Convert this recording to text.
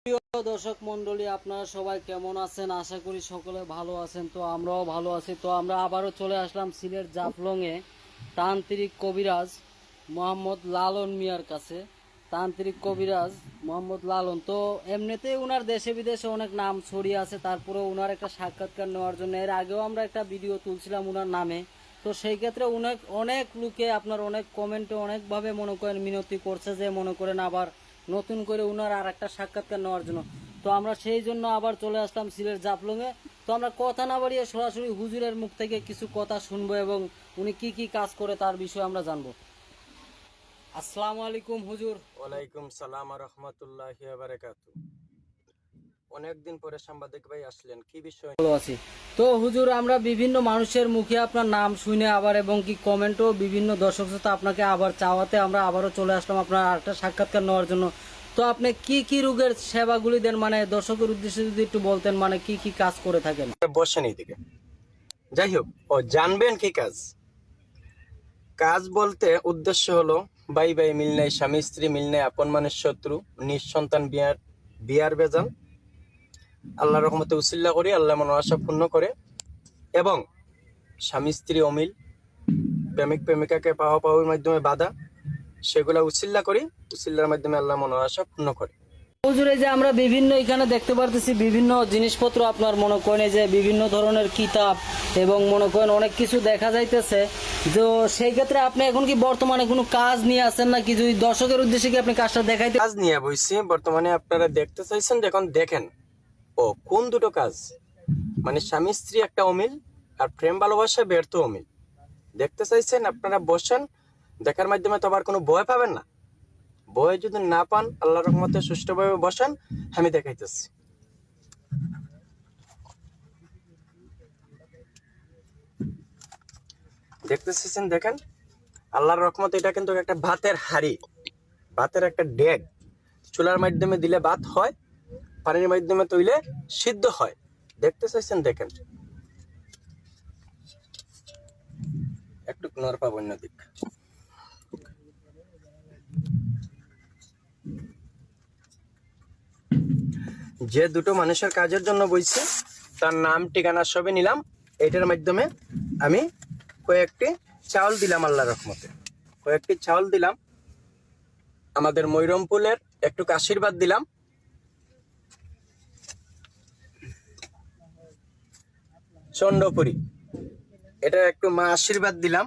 প্রিয় দর্শক মন্ডলী, আপনারা সবাই কেমন আছেন? আশা করি সকলে ভালো আছেন। তো আমরাও ভালো আছি। তো আমরা আবারও চলে আসলাম সিলেট জাফলংয়ে তান্ত্রিক কবিরাজ মোহাম্মদ লালন মিয়ার কাছে। তান্ত্রিক কবিরাজ মোহাম্মদ লালন তো এমনিতেই ওনার দেশে বিদেশে অনেক নাম ছড়িয়ে আছে। তারপরেও ওনার একটা সাক্ষাৎকার নেওয়ার জন্য এর আগেও আমরা একটা ভিডিও তুলছিলাম ওনার নামে। তো সেই ক্ষেত্রে অনেক অনেক লোকে আপনার অনেক কমেন্টে অনেকভাবে মনে করেন মিনতি করছে যে মনে করেন আবার নতুন করে উনার আর একটা সাক্ষাৎকার নেওয়ার জন্য। তো আমরা সেই জন্য আবার চলে আসলাম সিলেট জাফলংয়ে। তো আমরা কথা না বাড়িয়ে সরাসরি হুজুরের মুখ থেকে কিছু কথা শুনবো এবং উনি কি কি কাজ করে তার বিষয়ে আমরা জানবো। আসসালামু আলাইকুম হুজুর। ওয়ালাইকুম সালাম রহমতুল্লাহি ওয়া বারাকাতু। অনেকদিন পরে সাংবাদিক ভাই আসলেন, কি বিষয়? ভালো আছি। তো হুজুর, আমরা বিভিন্ন মানুষের মুখে আপনার নাম শুনে আবার এবং কি কমেন্টও বিভিন্ন দর্শক শ্রোতা আপনাকে আবার চাওয়াতে আমরা আবারও চলে আসলাম আপনার আরেকটা সাক্ষাৎকার নেওয়ার জন্য। তো আপনি কি কি রোগের সেবাগুলি দেন, মানে দর্শকের উদ্দেশ্যে যদি একটু বলতেন, মানে কি কি কাজ করে থাকেন? বসেন এইদিকে। যাই হোক, ও জানবেন কি কাজ? কাজ বলতে উদ্দেশ্য হলো ভাই ভাই মিল নাই, স্বামী স্ত্রী মিল নাই, আপন মানের শত্রু, নিঃসন্তান বিয়ার বিয়ার বেজাল আল্লাহর রহমতে উসিল্লা করি, আল্লাহ মনোর আশা পূর্ণ করে। এবং স্বামী স্ত্রী অমিল, প্রেমিক প্রেমিকাকে পাওয়া পাওয়ার মাধ্যমে বাধা, সেগুলা উসিল্লা করি, উসিল্লার মাধ্যমে আল্লাহ মনোর আশা পূর্ণ করে। হুজুর, এই যে আমরা বিভিন্ন এখানে দেখতে পারতেছি বিভিন্ন জিনিসপত্র আপনার মনে করেন যে বিভিন্ন ধরনের কিতাব এবং মনে করেন অনেক কিছু দেখা যাইতেছে। তো সেই ক্ষেত্রে আপনি এখন কি বর্তমানে কোনো কাজ নিয়ে আসেন নাকি, যদি দর্শকের উদ্দেশ্যে কি আপনি কাজটা দেখাইতে? কাজ নিয়ে বইছি বর্তমানে, আপনারা দেখতে চাইছেন, দেখুন দেখেন। ও কোন দুটো কাজ? মানে স্বামী স্ত্রী একটা অমিল, আর প্রেম ভালোবাসা ব্যর্থ অমিল। দেখতে চাইছেন? আপনারা বসেন, দেখার মাধ্যমে তো আবার কোনো ভয় পাবেন না। ভয় যদি না পান, আল্লাহর রহমতে সুষ্ঠুভাবে বসেন, আমি দেখাইতেছি। দেখতে চাইছেন? দেখেন, আল্লাহর রহমতে এটা কিন্তু একটা ভাতের হাড়ি, ভাতের একটা ডেগ। চুলার মাধ্যমে দিলে ভাত হয়, পানির মাধ্যমে তৈলে সিদ্ধ হয়। দেখতে চাইছেন? দেখেন, একটু নরপা বন্য দিক। যে দুটো মানুষের কাজের জন্য বইছি, তার নাম ঠিকানা সবই নিলাম। এটার মাধ্যমে আমি কয়েকটি চাউল দিলাম, আল্লাহর রহমতে কয়েকটি চাউল দিলাম। আমাদের ময়রমপুলের একটু আশীর্বাদ দিলাম। চন্ডপুরি, এটা একটু মা আশীর্বাদ দিলাম।